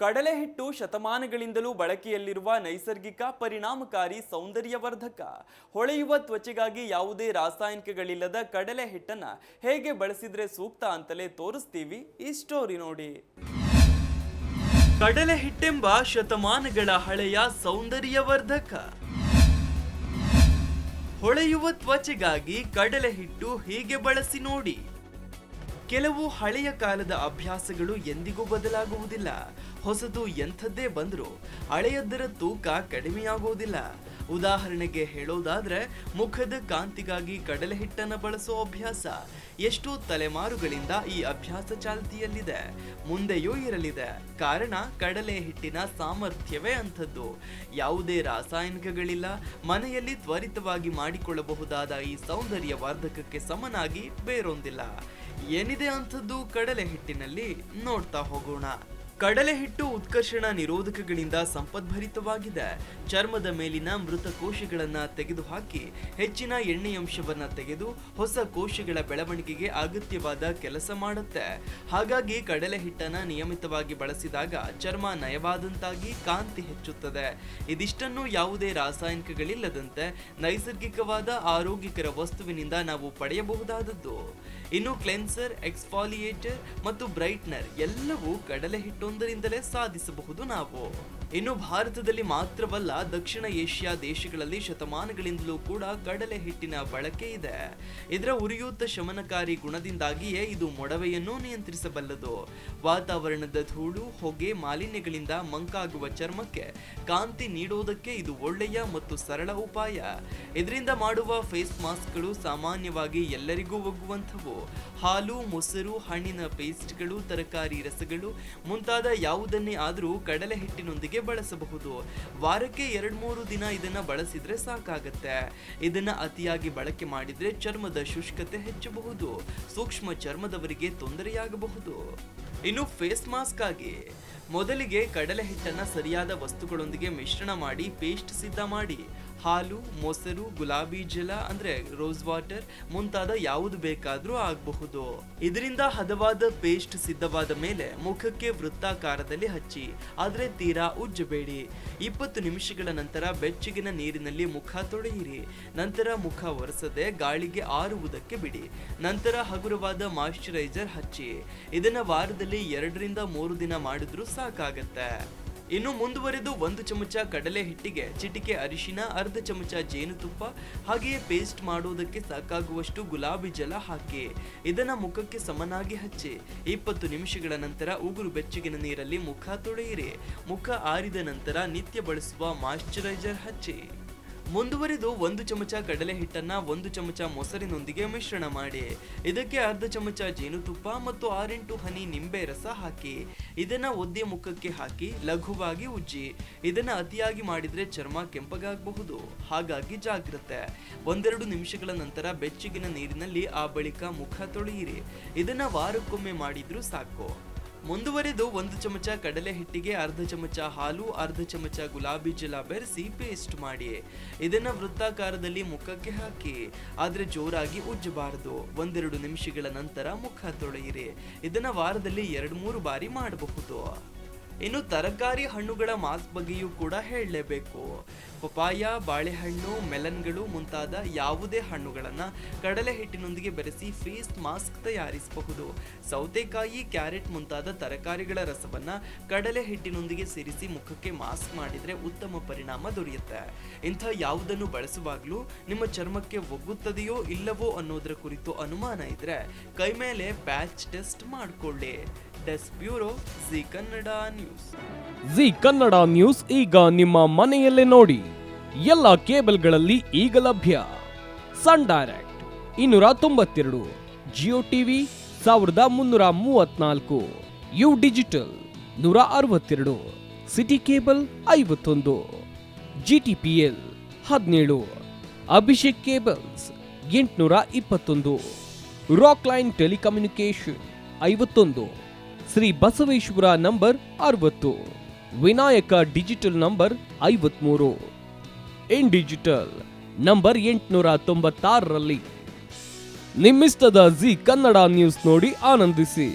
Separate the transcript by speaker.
Speaker 1: ಕಡಲೆ ಹಿಟ್ಟು ಶತಮಾನಗಳಿಂದಲೂ ಬಳಕೆಯಲ್ಲಿರುವ ನೈಸರ್ಗಿಕ ಪರಿಣಾಮಕಾರಿ ಸೌಂದರ್ಯವರ್ಧಕ. ಹೊಳೆಯುವ ತ್ವಚೆಗಾಗಿ ಯಾವುದೇ ರಾಸಾಯನಿಕಗಳಿಲ್ಲದ ಕಡಲೆ ಹಿಟ್ಟನ್ನ ಹೇಗೆ ಬಳಸಿದ್ರೆ ಸೂಕ್ತ ಅಂತಲೇ ತೋರಿಸ್ತೀವಿ ಈ ಸ್ಟೋರಿ ನೋಡಿ. ಕಡಲೆ ಹಿಟ್ಟೆಂಬ ಶತಮಾನಗಳ ಹಳೆಯ ಸೌಂದರ್ಯವರ್ಧಕ. ಹೊಳೆಯುವ ತ್ವಚೆಗಾಗಿ ಕಡಲೆ ಹಿಟ್ಟು ಹೀಗೆ ಬಳಸಿ ನೋಡಿ. ಕೆಲವು ಹಳೆಯ ಕಾಲದ ಅಭ್ಯಾಸಗಳು ಎಂದಿಗೂ ಬದಲಾಗುವುದಿಲ್ಲ. ಹೊಸದು ಎಂಥದ್ದೇ ಬಂದರೂ ಹಳೆಯದರ ತೂಕ ಕಡಿಮೆಯಾಗುವುದಿಲ್ಲ. ಉದಾಹರಣೆಗೆ ಹೇಳೋದಾದ್ರೆ, ಮುಖದ ಕಾಂತಿಗಾಗಿ ಕಡಲೆ ಹಿಟ್ಟನ್ನು ಬಳಸೋ ಅಭ್ಯಾಸ ಎಷ್ಟೋ ತಲೆಮಾರುಗಳಿಂದ ಈ ಅಭ್ಯಾಸ ಚಾಲ್ತಿಯಲ್ಲಿದೆ, ಮುಂದೆಯೂ ಇರಲಿದೆ. ಕಾರಣ ಕಡಲೆ ಹಿಟ್ಟಿನ ಸಾಮರ್ಥ್ಯವೇ ಅಂಥದ್ದು. ಯಾವುದೇ ರಾಸಾಯನಿಕಗಳಿಲ್ಲ, ಮನೆಯಲ್ಲಿ ತ್ವರಿತವಾಗಿ ಮಾಡಿಕೊಳ್ಳಬಹುದಾದ ಈ ಸೌಂದರ್ಯ ವರ್ಧಕಕ್ಕೆ ಸಮನಾಗಿ ಬೇರೊಂದಿಲ್ಲ. ಏನಿದೆ ಅಂಥದ್ದು ಕಡಲೆ ಹಿಟ್ಟಿನಲ್ಲಿ ನೋಡ್ತಾ ಹೋಗೋಣ. ಕಡಲೆ ಹಿಟ್ಟು ಉತ್ಕರ್ಷಣ ನಿರೋಧಕಗಳಿಂದ ಸಂಪದ್ಭರಿತವಾಗಿದೆ. ಚರ್ಮದ ಮೇಲಿನ ಮೃತ ಕೋಶಗಳನ್ನ ತೆಗೆದುಹಾಕಿ ಹೆಚ್ಚಿನ ಎಣ್ಣೆಯಂಶವನ್ನ ತೆಗೆದು ಹೊಸ ಕೋಶಗಳ ಬೆಳವಣಿಗೆಗೆ ಅಗತ್ಯವಾದ ಕೆಲಸ ಮಾಡುತ್ತೆ. ಹಾಗಾಗಿ ಕಡಲೆ ಹಿಟ್ಟನ್ನ ನಿಯಮಿತವಾಗಿ ಬಳಸಿದಾಗ ಚರ್ಮ ನಯವಾದಂತಾಗಿ ಕಾಂತಿ ಹೆಚ್ಚುತ್ತದೆ. ಇದಿಷ್ಟನ್ನು ಯಾವುದೇ ರಾಸಾಯನಿಕಗಳಿಲ್ಲದಂತೆ ನೈಸರ್ಗಿಕವಾದ ಆರೋಗ್ಯಕರ ವಸ್ತುವಿನಿಂದ ನಾವು ಪಡೆಯಬಹುದಾದದ್ದು. ಇನ್ನು ಕ್ಲೆನ್ಸರ್, ಎಕ್ಸ್ಫಾಲಿಯೇಟರ್ ಮತ್ತು ಬ್ರೈಟ್ನರ್ ಎಲ್ಲವೂ ಕಡಲೆ ಹಿಟ್ಟೊಂದರಿಂದಲೇ ಸಾಧಿಸಬಹುದು ನಾವು. ಇನ್ನು ಭಾರತದಲ್ಲಿ ಮಾತ್ರವಲ್ಲ, ದಕ್ಷಿಣ ಏಷ್ಯಾ ದೇಶಗಳಲ್ಲಿ ಶತಮಾನಗಳಿಂದಲೂ ಕೂಡ ಕಡಲೆ ಹಿಟ್ಟಿನ ಬಳಕೆ ಇದೆ. ಇದರ ಉರಿಯೂತ ಶಮನಕಾರಿ ಗುಣದಿಂದಾಗಿಯೇ ಇದು ಮೊಡವೆಯನ್ನು ನಿಯಂತ್ರಿಸಬಲ್ಲದು. ವಾತಾವರಣದ ಧೂಳು, ಹೊಗೆ, ಮಾಲಿನ್ಯಗಳಿಂದ ಮಂಕಾಗುವ ಚರ್ಮಕ್ಕೆ ಕಾಂತಿ ನೀಡೋದಕ್ಕೆ ಇದು ಒಳ್ಳೆಯ ಮತ್ತು ಸರಳ ಉಪಾಯ. ಇದರಿಂದ ಮಾಡುವ ಫೇಸ್ ಮಾಸ್ಕ್ಗಳು ಸಾಮಾನ್ಯವಾಗಿ ಎಲ್ಲರಿಗೂ ಒಗ್ಗುವಂಥವು. ಹಾಲು, ಮೊಸರು, ಹಣ್ಣಿನ ಪೇಸ್ಟ್ಗಳು, ತರಕಾರಿ ರಸಗಳು ಮುಂತಾದ ಯಾವುದನ್ನೇ ಆದರೂ ಕಡಲೆ ಹಿಟ್ಟಿನೊಂದಿಗೆ ಬಳಸಬಹುದು. ವಾರಕ್ಕೆ 2-3 ದಿನ ಇದನ್ನ ಬಳಸಿದ್ರೆ ಸಾಕಾಗತ್ತೆ. ಇದನ್ನ ಅತಿಯಾಗಿ ಬಳಕೆ ಮಾಡಿದ್ರೆ ಚರ್ಮದ ಶುಷ್ಕತೆ ಹೆಚ್ಚಬಹುದು. ಸೂಕ್ಷ್ಮ ಚರ್ಮದವರಿಗೆ ತೊಂದರೆಯಾಗಬಹುದು. ಇನ್ನು ಫೇಸ್ ಮಾಸ್ಕ್ ಆಗಿ ಮೊದಲಿಗೆ ಕಡಲೆ ಹಿಟ್ಟನ್ನ ಸರಿಯಾದ ವಸ್ತುಗಳೊಂದಿಗೆ ಮಿಶ್ರಣ ಮಾಡಿ ಪೇಸ್ಟ್ ಸಿದ್ಧ ಮಾಡಿ ಹಾಲು, ಮೊಸರು, ಗುಲಾಬಿ ಜಲ ಅಂದ್ರೆ ರೋಸ್ ವಾಟರ್ ಮುಂತಾದ ಯಾವುದು ಬೇಕಾದ್ರೂ ಆಗಬಹುದು. ಇದರಿಂದ ಹದವಾದ ಪೇಸ್ಟ್ ಸಿದ್ಧವಾದ ಮೇಲೆ ಮುಖಕ್ಕೆ ವೃತ್ತಾಕಾರದಲ್ಲಿ ಹಚ್ಚಿ, ಆದ್ರೆ ತೀರಾ ಉಜ್ಜಬೇಡಿ. 20 ನಿಮಿಷಗಳ ನಂತರ ಬೆಚ್ಚಗಿನ ನೀರಿನಲ್ಲಿ ಮುಖ ತೊಳೆಯಿರಿ. ನಂತರ ಮುಖ ಒರೆಸದೆ ಗಾಳಿಗೆ ಆರುವುದಕ್ಕೆ ಬಿಡಿ. ನಂತರ ಹಗುರವಾದ ಮಾಯಿಶ್ಚರೈಸರ್ ಹಚ್ಚಿ. ಇದನ್ನ ವಾರದಲ್ಲಿ 2-3 ದಿನ ಮಾಡಿದ್ರೂ ಸಾಕಾಗತ್ತೆ. ಇನ್ನು ಮುಂದುವರೆದು 1 ಚಮಚ ಕಡಲೆ ಹಿಟ್ಟಿಗೆ ಚಿಟಿಕೆ ಅರಿಶಿನ, ಅರ್ಧ ಚಮಚ ಜೇನುತುಪ್ಪ, ಹಾಗೆಯೇ ಪೇಸ್ಟ್ ಮಾಡೋದಕ್ಕೆ ಸಾಕಾಗುವಷ್ಟು ಗುಲಾಬಿ ಜಲ ಹಾಕಿ ಇದನ್ನ ಮುಖಕ್ಕೆ ಸಮನಾಗಿ ಹಚ್ಚಿ 20 ನಿಮಿಷಗಳ ನಂತರ ಉಗುರು ಬೆಚ್ಚಗಿನ ನೀರಲ್ಲಿ ಮುಖ ತೊಳೆಯಿರಿ. ಮುಖ ಆರಿದ ನಂತರ ನಿತ್ಯ ಬಳಸುವ ಮಾಯಿಶ್ಚರೈಸರ್ ಹಚ್ಚಿ. ಮುಂದುವರೆದು 1 ಚಮಚ ಕಡಲೆ ಹಿಟ್ಟನ್ನ 1 ಚಮಚ ಮೊಸರಿನೊಂದಿಗೆ ಮಿಶ್ರಣ ಮಾಡಿ ಇದಕ್ಕೆ ಅರ್ಧ ಚಮಚ ಜೇನುತುಪ್ಪ ಮತ್ತು 6-8 ಹನಿ ನಿಂಬೆ ರಸ ಹಾಕಿ ಇದನ್ನ ಒದ್ದೆ ಮುಖಕ್ಕೆ ಹಾಕಿ ಲಘುವಾಗಿ ಉಜ್ಜಿ. ಇದನ್ನ ಅತಿಯಾಗಿ ಮಾಡಿದ್ರೆ ಚರ್ಮ ಕೆಂಪಗಾಗಬಹುದು, ಹಾಗಾಗಿ ಜಾಗ್ರತೆ. 1-2 ನಿಮಿಷಗಳ ನಂತರ ಬೆಚ್ಚಗಿನ ನೀರಿನಲ್ಲಿ ಆ ಬಳಿಕ ಮುಖ ತೊಳೆಯಿರಿ. ಇದನ್ನ ವಾರಕ್ಕೊಮ್ಮೆ ಮಾಡಿದ್ರೂ ಸಾಕು. ಮುಂದುವರೆದು 1 ಚಮಚ ಕಡಲೆ ಹಿಟ್ಟಿಗೆ ಅರ್ಧ ಚಮಚ ಹಾಲು, ಅರ್ಧ ಚಮಚ ಗುಲಾಬಿ ಜಲ ಬೆರೆಸಿ ಪೇಸ್ಟ್ ಮಾಡಿ ಇದನ್ನ ವೃತ್ತಾಕಾರದಲ್ಲಿ ಮುಖಕ್ಕೆ ಹಾಕಿ, ಆದ್ರೆ ಜೋರಾಗಿ ಉಜ್ಜಬಾರದು. 1-2 ನಿಮಿಷಗಳ ನಂತರ ಮುಖ ತೊಳೆಯಿರಿ. ಇದನ್ನ ವಾರದಲ್ಲಿ 2-3 ಬಾರಿ ಮಾಡಬಹುದು. ಇನ್ನು ತರಕಾರಿ ಹಣ್ಣುಗಳ ಮಾಸ್ಕ್ ಬಗ್ಗೆಯೂ ಕೂಡ ಹೇಳಲೇಬೇಕು. ಪಪಾಯ, ಬಾಳೆಹಣ್ಣು, ಮೆಲನ್ಗಳು ಮುಂತಾದ ಯಾವುದೇ ಹಣ್ಣುಗಳನ್ನ ಕಡಲೆ ಹಿಟ್ಟಿನೊಂದಿಗೆ ಬೆರೆಸಿ ಫೇಸ್ ಮಾಸ್ಕ್ ತಯಾರಿಸಬಹುದು. ಸೌತೆಕಾಯಿ, ಕ್ಯಾರೆಟ್ ಮುಂತಾದ ತರಕಾರಿಗಳ ರಸವನ್ನ ಕಡಲೆ ಹಿಟ್ಟಿನೊಂದಿಗೆ ಸೇರಿಸಿ ಮುಖಕ್ಕೆ ಮಾಸ್ಕ್ ಮಾಡಿದ್ರೆ ಉತ್ತಮ ಪರಿಣಾಮ ದೊರೆಯುತ್ತೆ. ಇಂಥ ಯಾವುದನ್ನು ಬಳಸುವಾಗಲೂ ನಿಮ್ಮ ಚರ್ಮಕ್ಕೆ ಒಗ್ಗುತ್ತದೆಯೋ ಇಲ್ಲವೋ ಅನ್ನೋದರ ಕುರಿತು ಅನುಮಾನ ಇದ್ರೆ ಕೈ ಮೇಲೆ ಪ್ಯಾಚ್ ಟೆಸ್ಟ್ ಮಾಡಿಕೊಳ್ಳಿ. Desk bureau, Zee Kannada news.
Speaker 2: Zee Kannada news ಈಗ ನಿಮ್ಮ ಮನೆಯಲ್ಲೇ ನೋಡಿ. ಎಲ್ಲ ಕೇಬಲ್ಗಳಲ್ಲಿ ಈಗ ಲಭ್ಯ. Sun Direct 292, Jio TV 1334, U digital 162, city cable 51, GTPL 17, Abhishek cables 821, rock line telecommunication 51, Shri Basaveshwara number 60, Vinayaka digital number 53, in digital number 896ರಲ್ಲಿ. ನಿಮ್ಮಿಸ್ತದ ಜಿ ಕನ್ನಡ ನ್ಯೂಸ್ ನೋಡಿ ಆನಂದಿಸಿ.